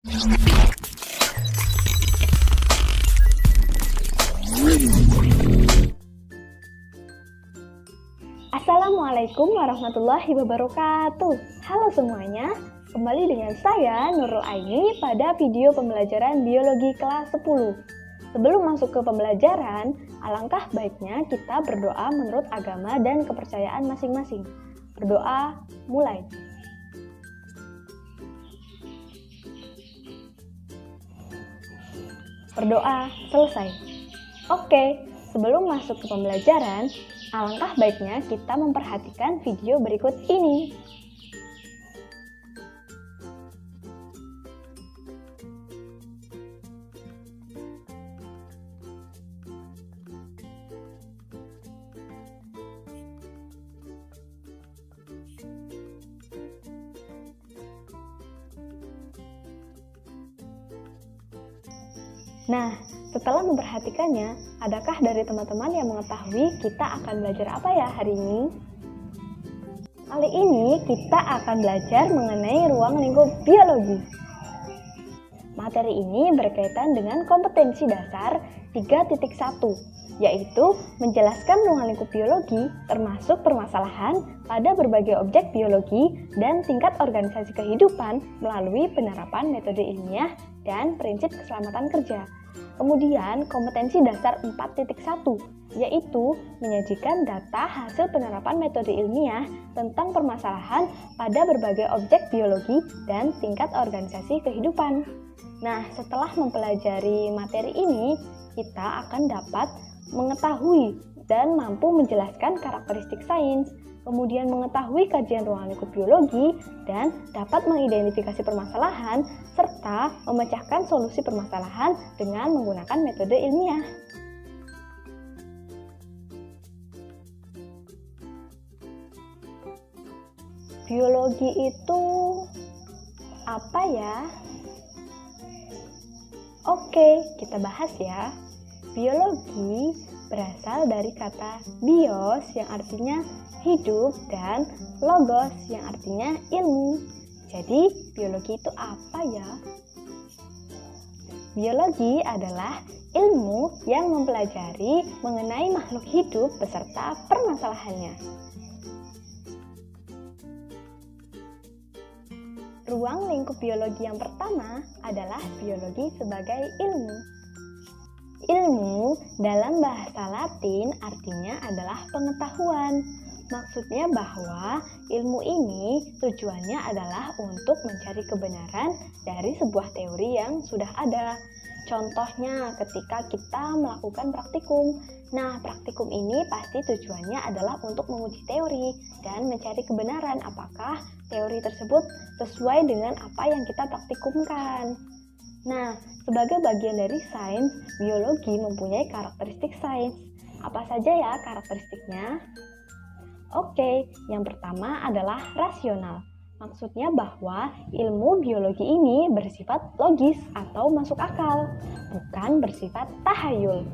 Assalamualaikum warahmatullahi wabarakatuh. Halo semuanya, kembali dengan saya Nurul Aini pada video pembelajaran biologi kelas 10. Sebelum masuk ke pembelajaran, alangkah baiknya kita berdoa menurut agama dan kepercayaan masing-masing. Berdoa, mulai. Berdoa, selesai. Oke, sebelum masuk ke pembelajaran, alangkah baiknya kita memperhatikan video berikut ini. Nah, setelah memperhatikannya, adakah dari teman-teman yang mengetahui kita akan belajar apa ya hari ini? Kali ini kita akan belajar mengenai ruang lingkup biologi. Materi ini berkaitan dengan kompetensi dasar 3.1, yaitu menjelaskan ruang lingkup biologi termasuk permasalahan pada berbagai objek biologi dan tingkat organisasi kehidupan melalui penerapan metode ilmiah dan prinsip keselamatan kerja. Kemudian kompetensi dasar 4.1, yaitu menyajikan data hasil penerapan metode ilmiah tentang permasalahan pada berbagai objek biologi dan tingkat organisasi kehidupan. Nah, setelah mempelajari materi ini, kita akan dapat mengetahui dan mampu menjelaskan karakteristik sains, kemudian mengetahui kajian ruang lingkup biologi, dan dapat mengidentifikasi permasalahan, serta memecahkan solusi permasalahan dengan menggunakan metode ilmiah. Biologi itu apa ya? Oke, kita bahas ya. Biologi berasal dari kata bios yang artinya hidup dan logos yang artinya ilmu. Jadi, biologi itu apa ya? Biologi adalah ilmu yang mempelajari mengenai makhluk hidup beserta permasalahannya. Ruang lingkup biologi yang pertama adalah biologi sebagai ilmu. Ilmu dalam bahasa Latin artinya adalah pengetahuan. Maksudnya bahwa ilmu ini tujuannya adalah untuk mencari kebenaran dari sebuah teori yang sudah ada. Contohnya ketika kita melakukan praktikum. Nah, praktikum ini pasti tujuannya adalah untuk menguji teori dan mencari kebenaran apakah teori tersebut sesuai dengan apa yang kita praktikumkan. Nah, sebagai bagian dari sains, biologi mempunyai karakteristik sains. Apa saja ya karakteristiknya? Oke, yang pertama adalah rasional. Maksudnya bahwa ilmu biologi ini bersifat logis atau masuk akal, bukan bersifat tahayul.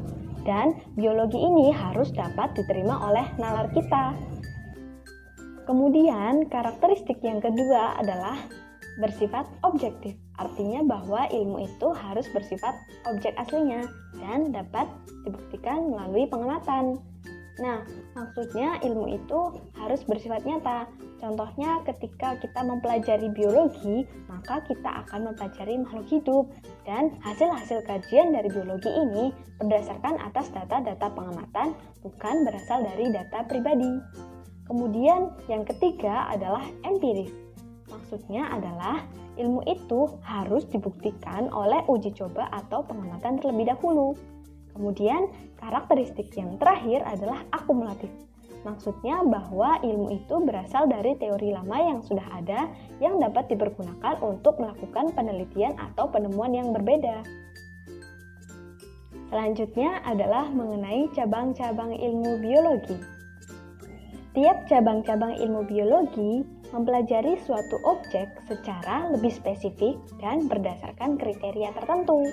Dan biologi ini harus dapat diterima oleh nalar kita. Kemudian, karakteristik yang kedua adalah bersifat objektif. Artinya bahwa ilmu itu harus bersifat objek aslinya dan dapat dibuktikan melalui pengamatan. Nah, maksudnya ilmu itu harus bersifat nyata. Contohnya ketika kita mempelajari biologi, maka kita akan mempelajari makhluk hidup dan hasil-hasil kajian dari biologi ini berdasarkan atas data-data pengamatan, bukan berasal dari data pribadi. Kemudian yang ketiga adalah empiris. Maksudnya adalah ilmu itu harus dibuktikan oleh uji coba atau pengamatan terlebih dahulu. Kemudian karakteristik yang terakhir adalah akumulatif. Maksudnya bahwa ilmu itu berasal dari teori lama yang sudah ada yang dapat dipergunakan untuk melakukan penelitian atau penemuan yang berbeda. Selanjutnya adalah mengenai cabang-cabang ilmu biologi. Tiap cabang-cabang ilmu biologi mempelajari suatu objek secara lebih spesifik dan berdasarkan kriteria tertentu.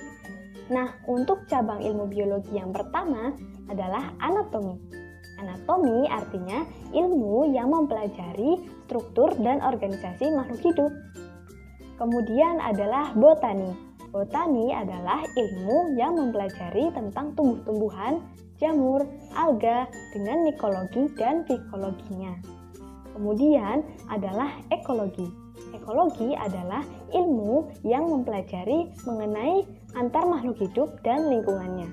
Nah, untuk cabang ilmu biologi yang pertama adalah anatomi. Anatomi artinya ilmu yang mempelajari struktur dan organisasi makhluk hidup. Kemudian adalah botani. Botani adalah ilmu yang mempelajari tentang tumbuh-tumbuhan, jamur, alga dengan mikologi dan fikologinya. Kemudian adalah ekologi. Ekologi adalah ilmu yang mempelajari mengenai antar makhluk hidup dan lingkungannya.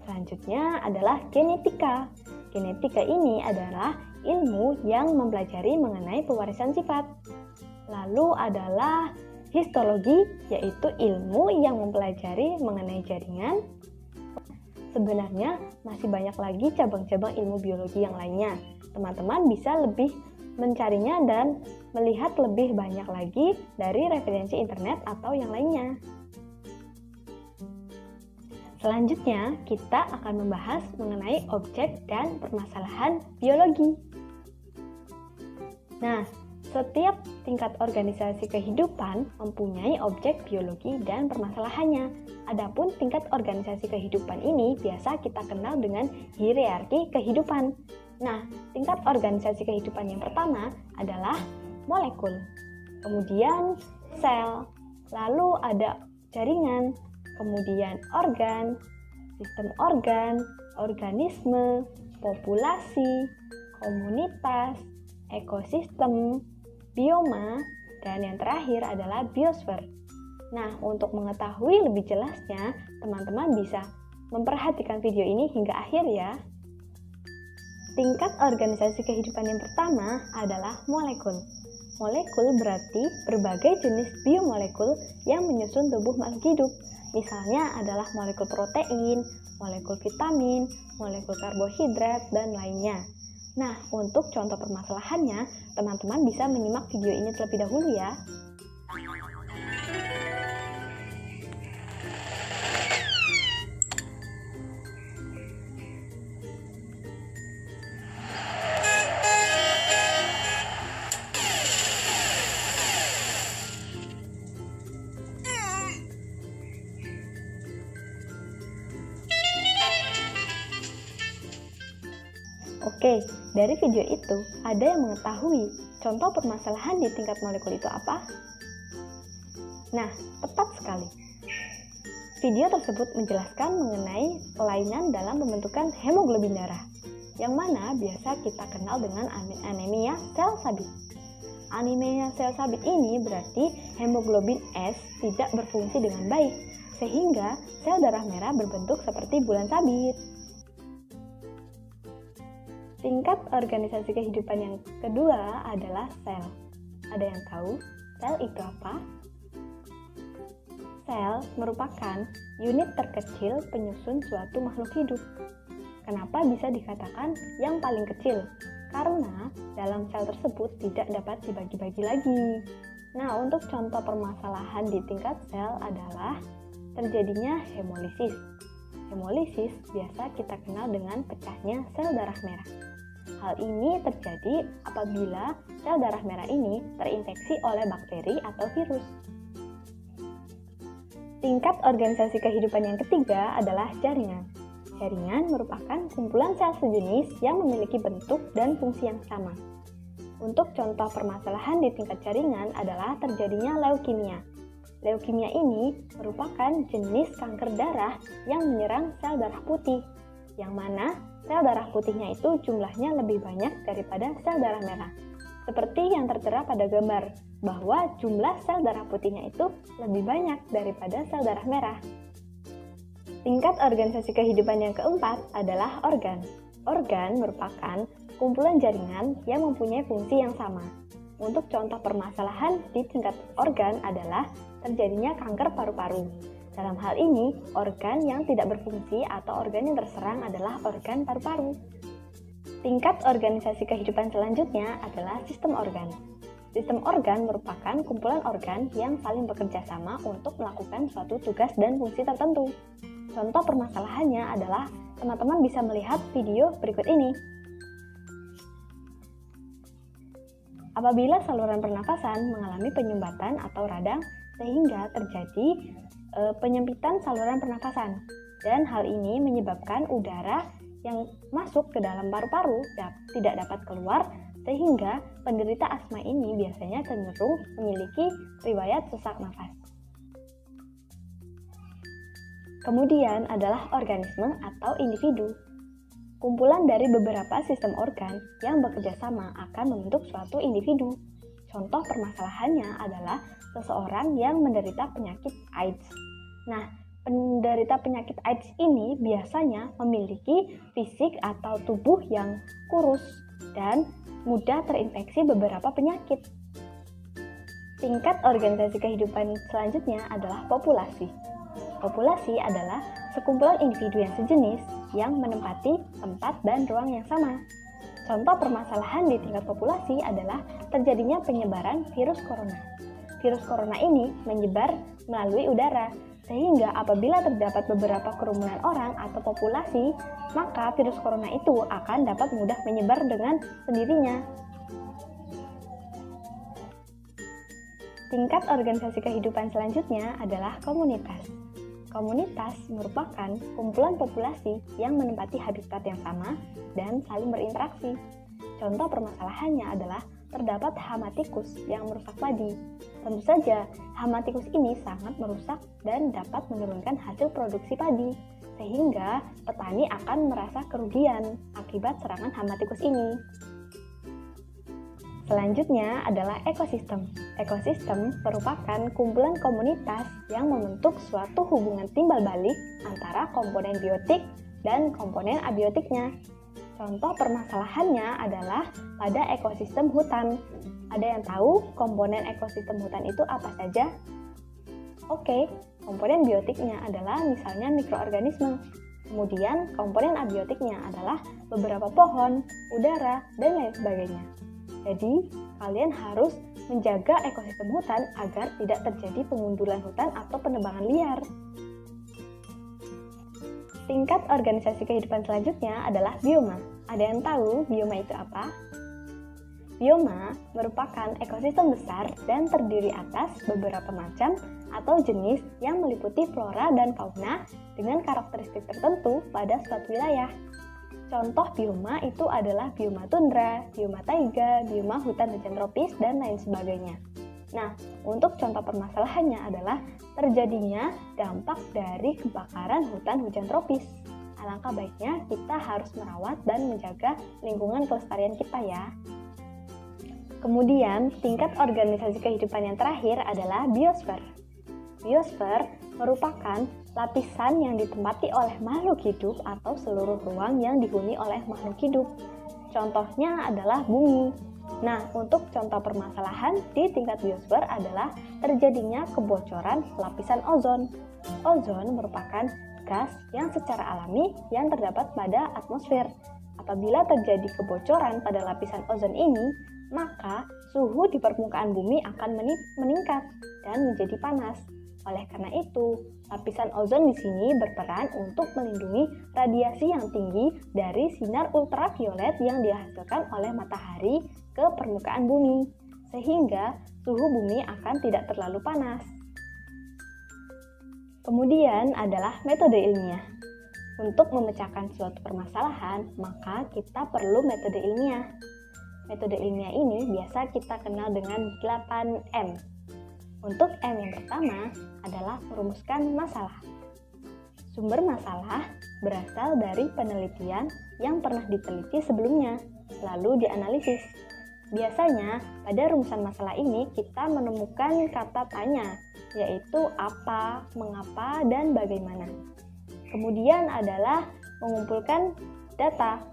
Selanjutnya adalah genetika. Genetika ini adalah ilmu yang mempelajari mengenai pewarisan sifat. Lalu adalah histologi, yaitu ilmu yang mempelajari mengenai jaringan. Sebenarnya masih banyak lagi cabang-cabang ilmu biologi yang lainnya. Teman-teman bisa lebih mencarinya dan melihat lebih banyak lagi dari referensi internet atau yang lainnya. Selanjutnya, kita akan membahas mengenai objek dan permasalahan biologi. Nah, setiap tingkat organisasi kehidupan mempunyai objek biologi dan permasalahannya. Adapun tingkat organisasi kehidupan ini biasa kita kenal dengan hierarki kehidupan. Nah, tingkat organisasi kehidupan yang pertama adalah molekul, kemudian sel, lalu ada jaringan, kemudian organ, sistem organ, organisme, populasi, komunitas, ekosistem, bioma, dan yang terakhir adalah biosfer. Nah, untuk mengetahui lebih jelasnya, teman-teman bisa memperhatikan video ini hingga akhir ya. Tingkat organisasi kehidupan yang pertama adalah molekul. Molekul berarti berbagai jenis biomolekul yang menyusun tubuh makhluk hidup. Misalnya adalah molekul protein, molekul vitamin, molekul karbohidrat, dan lainnya. Nah, untuk contoh permasalahannya, teman-teman bisa menyimak video ini terlebih dahulu ya. Oke, dari video itu ada yang mengetahui contoh permasalahan di tingkat molekul itu apa? Nah, tepat sekali. Video tersebut menjelaskan mengenai kelainan dalam pembentukan hemoglobin darah, yang mana biasa kita kenal dengan anemia sel sabit. Anemia sel sabit ini berarti hemoglobin S tidak berfungsi dengan baik, sehingga sel darah merah berbentuk seperti bulan sabit. Tingkat organisasi kehidupan yang kedua adalah sel. Ada yang tahu sel itu apa? Sel merupakan unit terkecil penyusun suatu makhluk hidup. Kenapa bisa dikatakan yang paling kecil? Karena dalam sel tersebut tidak dapat dibagi-bagi lagi. Nah, untuk contoh permasalahan di tingkat sel adalah terjadinya hemolisis. Hemolisis biasa kita kenal dengan pecahnya sel darah merah. Hal ini terjadi apabila sel darah merah ini terinfeksi oleh bakteri atau virus. Tingkat organisasi kehidupan yang ketiga adalah jaringan. Jaringan merupakan kumpulan sel sejenis yang memiliki bentuk dan fungsi yang sama. Untuk contoh permasalahan di tingkat jaringan adalah terjadinya leukemia. Leukemia ini merupakan jenis kanker darah yang menyerang sel darah putih, yang mana sel darah putihnya itu jumlahnya lebih banyak daripada sel darah merah. Seperti yang tertera pada gambar, bahwa jumlah sel darah putihnya itu lebih banyak daripada sel darah merah. Tingkat organisasi kehidupan yang keempat adalah organ. Organ merupakan kumpulan jaringan yang mempunyai fungsi yang sama. Untuk contoh permasalahan di tingkat organ adalah terjadinya kanker paru-paru. Dalam hal ini, organ yang tidak berfungsi atau organ yang terserang adalah organ paru-paru. Tingkat organisasi kehidupan selanjutnya adalah sistem organ. Sistem organ merupakan kumpulan organ yang saling bekerja sama untuk melakukan suatu tugas dan fungsi tertentu. Contoh permasalahannya adalah teman-teman bisa melihat video berikut ini. Apabila saluran pernafasan mengalami penyumbatan atau radang sehingga terjadi penyempitan saluran pernafasan, dan hal ini menyebabkan udara yang masuk ke dalam paru-paru tidak dapat keluar sehingga penderita asma ini biasanya cenderung memiliki riwayat sesak nafas. Kemudian adalah organisme atau individu. Kumpulan dari beberapa sistem organ yang bekerja sama akan membentuk suatu individu. Contoh permasalahannya adalah seseorang yang menderita penyakit AIDS. Nah, penderita penyakit AIDS ini biasanya memiliki fisik atau tubuh yang kurus dan mudah terinfeksi beberapa penyakit. Tingkat organisasi kehidupan selanjutnya adalah populasi. Populasi adalah sekumpulan individu yang sejenis yang menempati tempat dan ruang yang sama. Contoh permasalahan di tingkat populasi adalah terjadinya penyebaran virus corona. Virus corona ini menyebar melalui udara, sehingga apabila terdapat beberapa kerumunan orang atau populasi, maka virus corona itu akan dapat mudah menyebar dengan sendirinya. Tingkat organisasi kehidupan selanjutnya adalah komunitas. Komunitas merupakan kumpulan populasi yang menempati habitat yang sama dan saling berinteraksi. Contoh permasalahannya adalah terdapat hama tikus yang merusak padi. Tentu saja, hama tikus ini sangat merusak dan dapat menurunkan hasil produksi padi, sehingga petani akan merasa kerugian akibat serangan hama tikus ini. Selanjutnya adalah ekosistem. Ekosistem merupakan kumpulan komunitas yang membentuk suatu hubungan timbal balik antara komponen biotik dan komponen abiotiknya. Contoh permasalahannya adalah pada ekosistem hutan. Ada yang tahu komponen ekosistem hutan itu apa saja? Oke, komponen biotiknya adalah misalnya mikroorganisme. Kemudian komponen abiotiknya adalah beberapa pohon, udara, dan lain sebagainya. Jadi, kalian harus menjaga ekosistem hutan agar tidak terjadi pengundulan hutan atau penebangan liar. Tingkat organisasi kehidupan selanjutnya adalah bioma. Ada yang tahu bioma itu apa? Bioma merupakan ekosistem besar dan terdiri atas beberapa macam atau jenis yang meliputi flora dan fauna dengan karakteristik tertentu pada suatu wilayah. Contoh bioma itu adalah bioma tundra, bioma taiga, bioma hutan hujan tropis, dan lain sebagainya. Nah, untuk contoh permasalahannya adalah terjadinya dampak dari kebakaran hutan hujan tropis. Alangkah baiknya kita harus merawat dan menjaga lingkungan kelestarian kita ya. Kemudian, tingkat organisasi kehidupan yang terakhir adalah biosfer. Biosfer merupakan lapisan yang ditempati oleh makhluk hidup atau seluruh ruang yang dihuni oleh makhluk hidup. Contohnya adalah bumi. Nah, untuk contoh permasalahan di tingkat biosfer adalah terjadinya kebocoran lapisan ozon. Ozon merupakan gas yang secara alami yang terdapat pada atmosfer. Apabila terjadi kebocoran pada lapisan ozon ini, maka suhu di permukaan bumi akan meningkat dan menjadi panas. Oleh karena itu, lapisan ozon di sini berperan untuk melindungi radiasi yang tinggi dari sinar ultraviolet yang dihasilkan oleh matahari ke permukaan bumi, sehingga suhu bumi akan tidak terlalu panas. Kemudian adalah metode ilmiah. Untuk memecahkan suatu permasalahan, maka kita perlu metode ilmiah. Metode ilmiah ini biasa kita kenal dengan 8M. Untuk M yang pertama adalah merumuskan masalah. Sumber masalah berasal dari penelitian yang pernah diteliti sebelumnya, lalu dianalisis. Biasanya, pada rumusan masalah ini kita menemukan kata tanya, yaitu apa, mengapa, dan bagaimana. Kemudian adalah mengumpulkan data.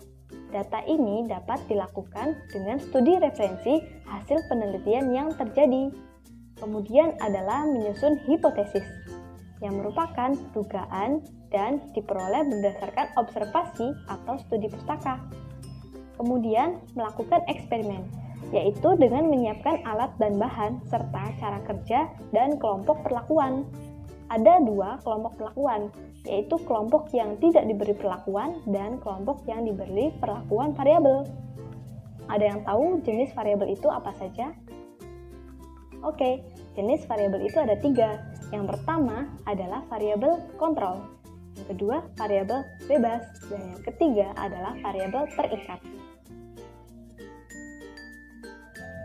Data ini dapat dilakukan dengan studi referensi hasil penelitian yang terjadi. Kemudian adalah menyusun hipotesis, yang merupakan dugaan dan diperoleh berdasarkan observasi atau studi pustaka. Kemudian melakukan eksperimen, yaitu dengan menyiapkan alat dan bahan serta cara kerja dan kelompok perlakuan. Ada 2 kelompok perlakuan, yaitu kelompok yang tidak diberi perlakuan dan kelompok yang diberi perlakuan variabel. Ada yang tahu jenis variabel itu apa saja? Oke, jenis variabel itu ada 3. Yang pertama adalah variabel kontrol, yang kedua variabel bebas, dan yang ketiga adalah variabel terikat.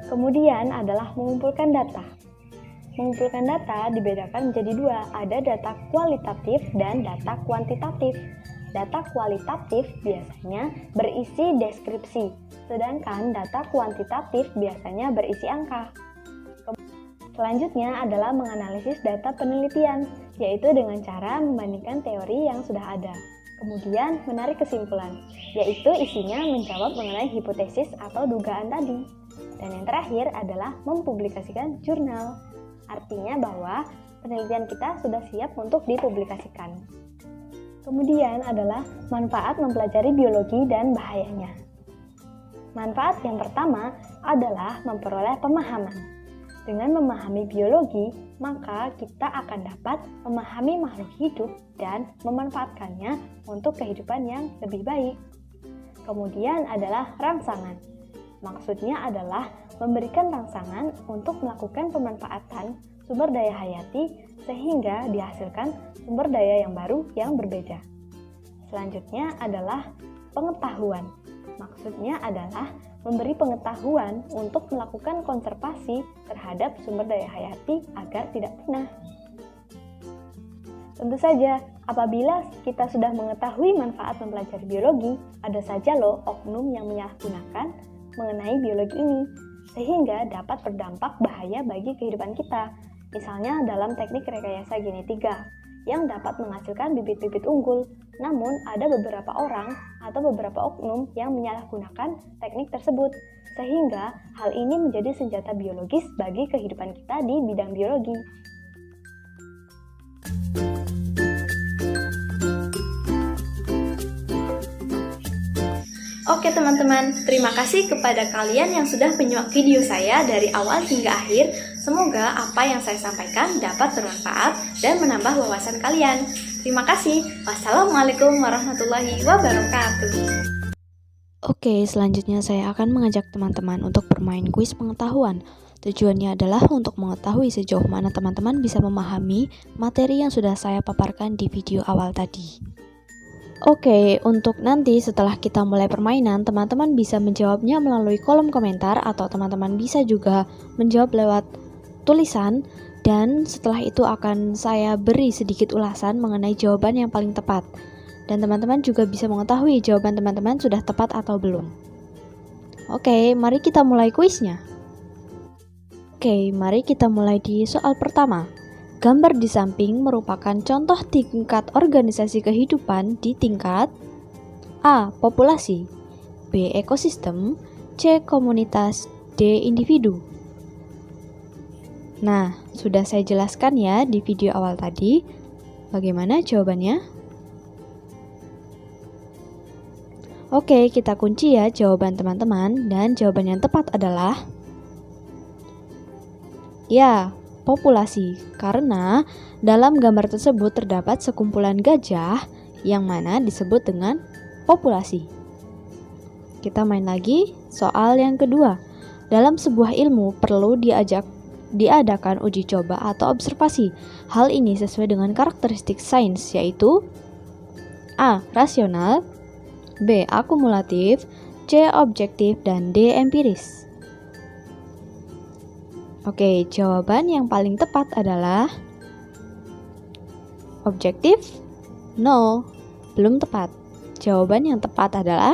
Kemudian adalah mengumpulkan data. Mengumpulkan data dibedakan menjadi dua, ada data kualitatif dan data kuantitatif. Data kualitatif biasanya berisi deskripsi, sedangkan data kuantitatif biasanya berisi angka. Selanjutnya adalah menganalisis data penelitian, yaitu dengan cara membandingkan teori yang sudah ada. Kemudian menarik kesimpulan, yaitu isinya menjawab mengenai hipotesis atau dugaan tadi. Dan yang terakhir adalah mempublikasikan jurnal. Artinya bahwa penelitian kita sudah siap untuk dipublikasikan. Kemudian adalah manfaat mempelajari biologi dan bahayanya. Manfaat yang pertama adalah memperoleh pemahaman. Dengan memahami biologi, maka kita akan dapat memahami makhluk hidup dan memanfaatkannya untuk kehidupan yang lebih baik. Kemudian adalah rangsangan. Maksudnya adalah memberikan rangsangan untuk melakukan pemanfaatan sumber daya hayati sehingga dihasilkan sumber daya yang baru yang berbeda. Selanjutnya adalah pengetahuan. Maksudnya adalah memberi pengetahuan untuk melakukan konservasi terhadap sumber daya hayati agar tidak punah. Tentu saja, apabila kita sudah mengetahui manfaat mempelajari biologi, ada saja loh oknum yang menyalahgunakan mengenai biologi ini, sehingga dapat berdampak bahaya bagi kehidupan kita. Misalnya dalam teknik rekayasa genetika, yang dapat menghasilkan bibit-bibit unggul. Namun, ada beberapa orang atau beberapa oknum yang menyalahgunakan teknik tersebut, sehingga hal ini menjadi senjata biologis bagi kehidupan kita di bidang biologi. Oke teman-teman, terima kasih kepada kalian yang sudah menyimak video saya dari awal hingga akhir. Semoga apa yang saya sampaikan dapat bermanfaat dan menambah wawasan kalian. Terima kasih. Wassalamualaikum warahmatullahi wabarakatuh. Oke, selanjutnya saya akan mengajak teman-teman untuk bermain kuis pengetahuan. Tujuannya adalah untuk mengetahui sejauh mana teman-teman bisa memahami materi yang sudah saya paparkan di video awal tadi. Oke, untuk nanti setelah kita mulai permainan, teman-teman bisa menjawabnya melalui kolom komentar atau teman-teman bisa juga menjawab lewat tulisan, dan setelah itu akan saya beri sedikit ulasan mengenai jawaban yang paling tepat. Dan teman-teman juga bisa mengetahui jawaban teman-teman sudah tepat atau belum. Oke, mari kita mulai kuisnya. Oke, mari kita mulai di soal pertama. Gambar di samping merupakan contoh tingkat organisasi kehidupan di tingkat A. Populasi, B. Ekosistem, C. Komunitas, D. Individu. Nah, sudah saya jelaskan ya di video awal tadi. Bagaimana jawabannya? Oke, kita kunci ya jawaban teman-teman, dan jawaban yang tepat adalah ya, populasi, karena dalam gambar tersebut terdapat sekumpulan gajah yang mana disebut dengan populasi. Kita main lagi soal yang kedua. Dalam sebuah ilmu perlu diadakan uji coba atau observasi. Hal ini sesuai dengan karakteristik sains, yaitu A. Rasional, B. Akumulatif, C. Objektif, dan D. Empiris. Oke, jawaban yang paling tepat adalah objektif. No, belum tepat. Jawaban yang tepat adalah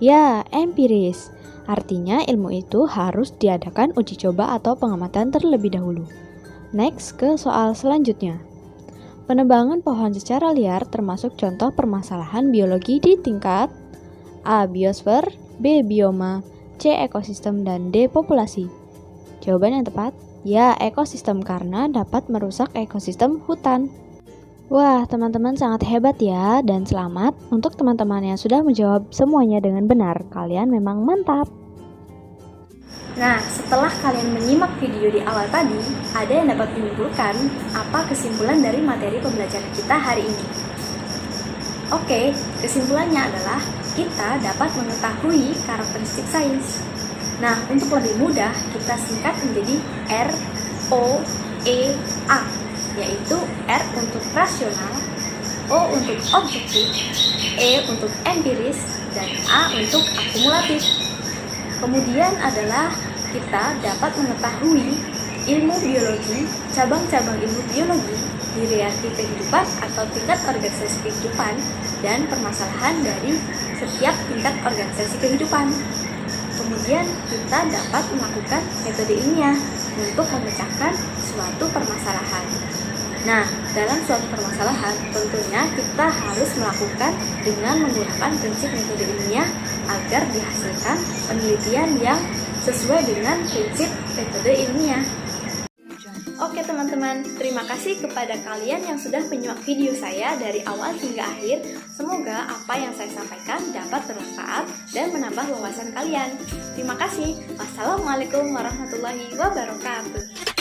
ya, empiris. Artinya ilmu itu harus diadakan uji coba atau pengamatan terlebih dahulu. Next ke soal selanjutnya. Penebangan pohon secara liar termasuk contoh permasalahan biologi di tingkat A. Biosfer, B. Bioma, C. Ekosistem, dan D. Populasi. Jawaban yang tepat, ya, ekosistem, karena dapat merusak ekosistem hutan. Wah, teman-teman sangat hebat ya, dan selamat untuk teman-teman yang sudah menjawab semuanya dengan benar. Kalian memang mantap. Nah, setelah kalian menyimak video di awal tadi, ada yang dapat menyimpulkan apa kesimpulan dari materi pembelajaran kita hari ini. Oke, kesimpulannya adalah kita dapat mengetahui karakteristik sains. Nah, untuk lebih mudah, kita singkat menjadi ROEA, yaitu R untuk rasional, O untuk objektif, E untuk empiris, dan A untuk akumulatif. Kemudian adalah kita dapat mengetahui ilmu biologi, cabang-cabang ilmu biologi, hierarki kehidupan atau tingkat organisasi kehidupan, dan permasalahan dari setiap tingkat organisasi kehidupan. Kemudian kita dapat melakukan metode ilmiah untuk memecahkan suatu permasalahan. Nah, dalam suatu permasalahan tentunya kita harus melakukan dengan menggunakan prinsip metode ilmiah agar dihasilkan penelitian yang sesuai dengan prinsip metode ilmiah. Oke teman-teman, terima kasih kepada kalian yang sudah menyimak video saya dari awal hingga akhir. Semoga apa yang saya sampaikan dapat bermanfaat dan menambah wawasan kalian. Terima kasih. Wassalamualaikum warahmatullahi wabarakatuh.